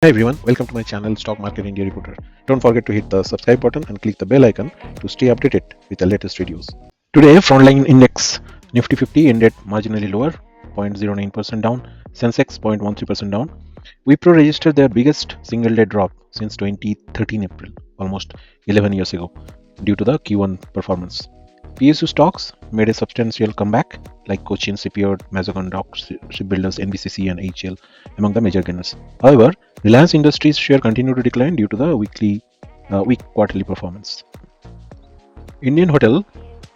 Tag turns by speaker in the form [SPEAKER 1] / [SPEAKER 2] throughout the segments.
[SPEAKER 1] Hi everyone, welcome to my channel Stock Market India Reporter. Don't forget to hit the subscribe button and click the bell icon to stay updated with the latest videos. Today, frontline index Nifty 50 ended marginally lower, 0.09% down, Sensex 0.13% down. Wipro registered their biggest single day drop since 2013 April, almost 11 years ago, due to the Q1 performance. PSU stocks made a substantial comeback, like Cochin Shipyard, Mazagon Dock Shipbuilders, NBCC, and HL among the major gainers. However, Reliance Industries share continued to decline due to the weak quarterly performance. Indian Hotel,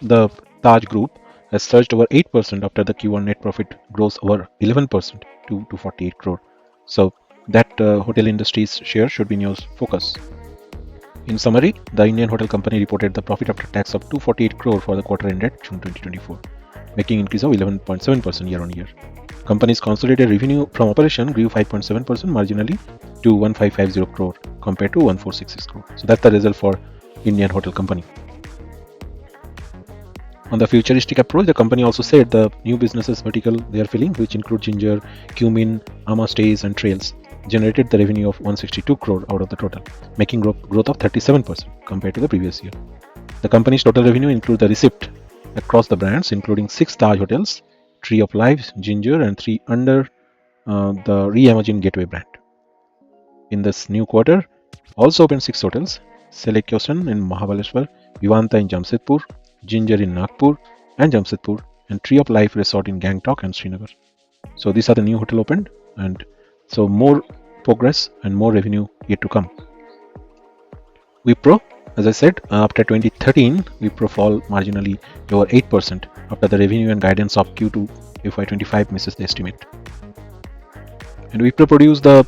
[SPEAKER 1] the Taj Group, has surged over 8% after the Q1 net profit grows over 11% to 248 crore. So that hotel industry's share should be in your focus. In summary, the Indian Hotel Company reported the profit after tax of 248 crore for the quarter ended June 2024, making an increase of 11.7% year-on-year. Company's consolidated revenue from operation grew 5.7% marginally to 1550 crore compared to 1466 crore. So that's the result for Indian Hotel Company. On the futuristic approach, the company also said the new businesses vertical they are filling, which include Ginger, Cumin, Ama Stays, and Trails, generated the revenue of 162 crore out of the total, making growth of 37% compared to the previous year. The company's total revenue includes the receipt across the brands, including 6 Taj hotels, Tree of Life, Ginger, and 3 under the reimagined Gateway brand. In this new quarter, also opened 6 hotels: Selekyosan in Mahabaleshwar, Vivanta in Jamshedpur, Ginger in Nagpur and Jamshedpur, and Tree of Life Resort in Gangtok and Srinagar. So these are the new hotel opened, and so more progress and more revenue yet to come. Wipro, as I said, after 2013, Wipro fall marginally lower 8% after the revenue and guidance of Q2 FY25 misses the estimate. And Wipro produced the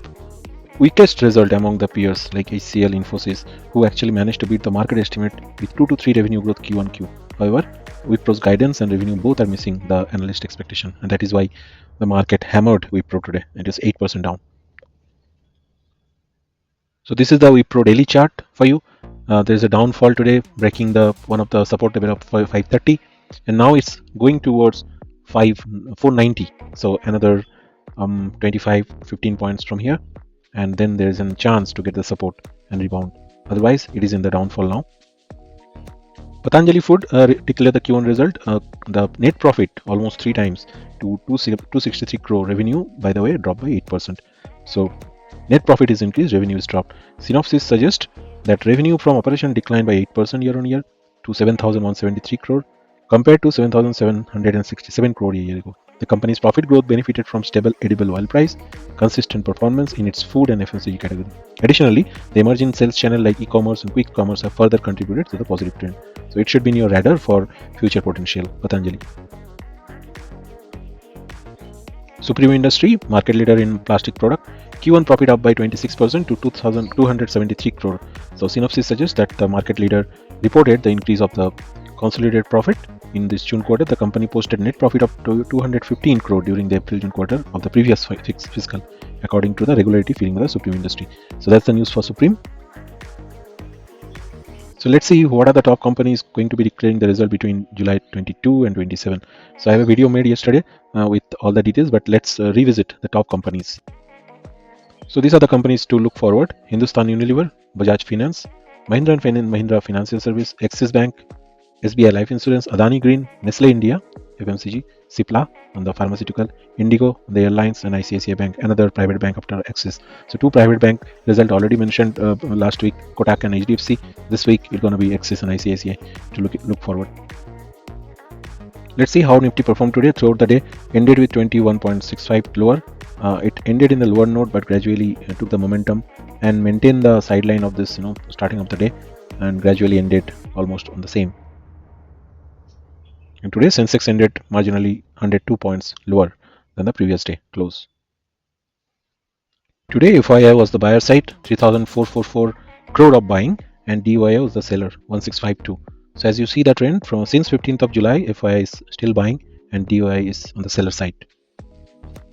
[SPEAKER 1] weakest result among the peers like HCL, Infosys, who actually managed to beat the market estimate with 2 to 3 revenue growth Q1Q. However, Wipro's guidance and revenue both are missing the analyst expectation, and that is why the market hammered Wipro today. It is 8% down. So this is the Wipro daily chart for you. There is a downfall today, breaking the one of the support level of 530, and now it's going towards 490. So another 15 points from here, and then there is a chance to get the support and rebound. Otherwise, it is in the downfall now. Patanjali Food declared the Q1 result. The net profit almost 3 times to 263 crore. Revenue, by the way, dropped by 8%. So net profit is increased, revenue is dropped. Synopsis suggests that revenue from operation declined by 8% year-on-year to 7,173 crore compared to 7,767 crore a year ago. The company's profit growth benefited from stable edible oil price, consistent performance in its food and FMCG category. Additionally, the emerging sales channel like e-commerce and quick commerce have further contributed to the positive trend. So it should be in your radar for future potential. Patanjali. Supreme Industry, market leader in plastic product, Q1 profit up by 26% to 2,273 crore. So synopsis suggests that the market leader reported the increase of the consolidated profit. In this June quarter, the company posted net profit of 215 crore during the April-June quarter of the previous fiscal, according to the regularity feeling of the Supreme Industry. So that's the news for Supreme. So let's see what are the top companies going to be declaring the result between July 22 and 27. So I have a video made yesterday with all the details, but let's revisit the top companies. So these are the companies to look forward: Hindustan Unilever, Bajaj Finance, Mahindra & Mahindra Financial Service, Axis Bank, SBI Life Insurance, Adani Green, Nestle India, FMCG, Cipla on the pharmaceutical, Indigo, the airlines, and ICICI Bank, another private bank after Axis. So 2 private bank result already mentioned last week, Kotak and HDFC. This week it's going to be Axis and ICICI to look forward. Let's see how Nifty performed today. Throughout the day, ended with 21.65 lower. It ended in the lower note, but gradually took the momentum and maintained the sideline of this, starting of the day, and gradually ended almost on the same. And today, Sensex ended marginally 102 points lower than the previous day close. Today, FII was the buyer side, 3,444 crore of buying, and DYI was the seller, 1652. So as you see the trend since 15th of July, FII is still buying and DYI is on the seller side.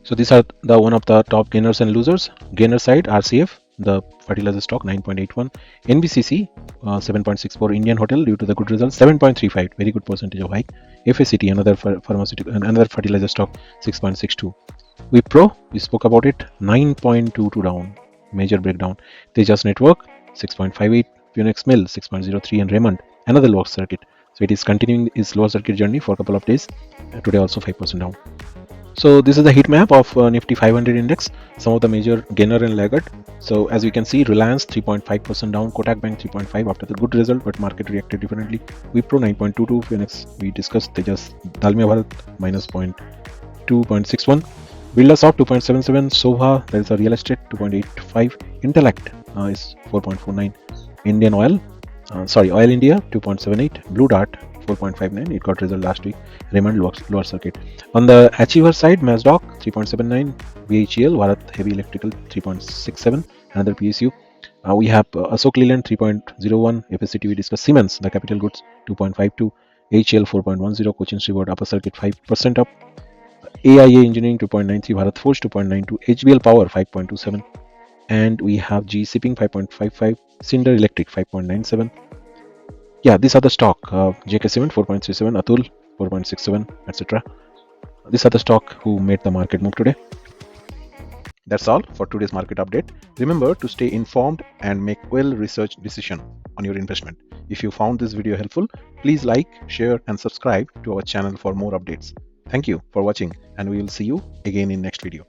[SPEAKER 1] So these are the one of the top gainers and losers. Gainer side, RCF, the fertilizer stock, 9.81, NBCC 7.64, Indian Hotel due to the good results 7.35, very good percentage of hike. FACT, another pharmaceutical, another fertilizer stock, 6.62. Wipro, we spoke about it, 9.22 down. major breakdown. Tejas Network 6.58, Phoenix Mill 6.03, and Raymond another lower circuit. So it is continuing its lower circuit journey for a couple of days. Today also 5% down. So this is the heat map of Nifty 500 index, some of the major gainer and laggard. So as you can see, Reliance 3.5% down, Kotak Bank 3.5 after the good result, but market reacted differently. Wipro 9.22, Phoenix we discussed, Tejas Dalmia Bharat minus 2.61, Birla Soft 2.77, Sobha, that is a real estate 2.85, Intellect is 4.49, Indian Oil, Oil India 2.78, Blue Dart 4.59, it got result last week, Raymond lower circuit. On the achiever side, Masdaq 3.79, VHEL, Bharat Heavy Electrical 3.67, another PSU. We have Ashok Leyland 3.01, FSCT we discussed, Siemens, the capital goods 2.52, HL 4.10, Cochin Shipyard upper circuit 5% up, AIA Engineering 2.93, Bharat Forge 2.92, HBL Power 5.27, and we have G Shipping 5.55, Cinder Electric 5.97. Yeah, these are the stock. JK Cement 4.37, Atul 4.67, etc. These are the stock who made the market move today. That's all for today's market update. Remember to stay informed and make well-researched decision on your investment. If you found this video helpful, please like, share, and subscribe to our channel for more updates. Thank you for watching, and we will see you again in next video.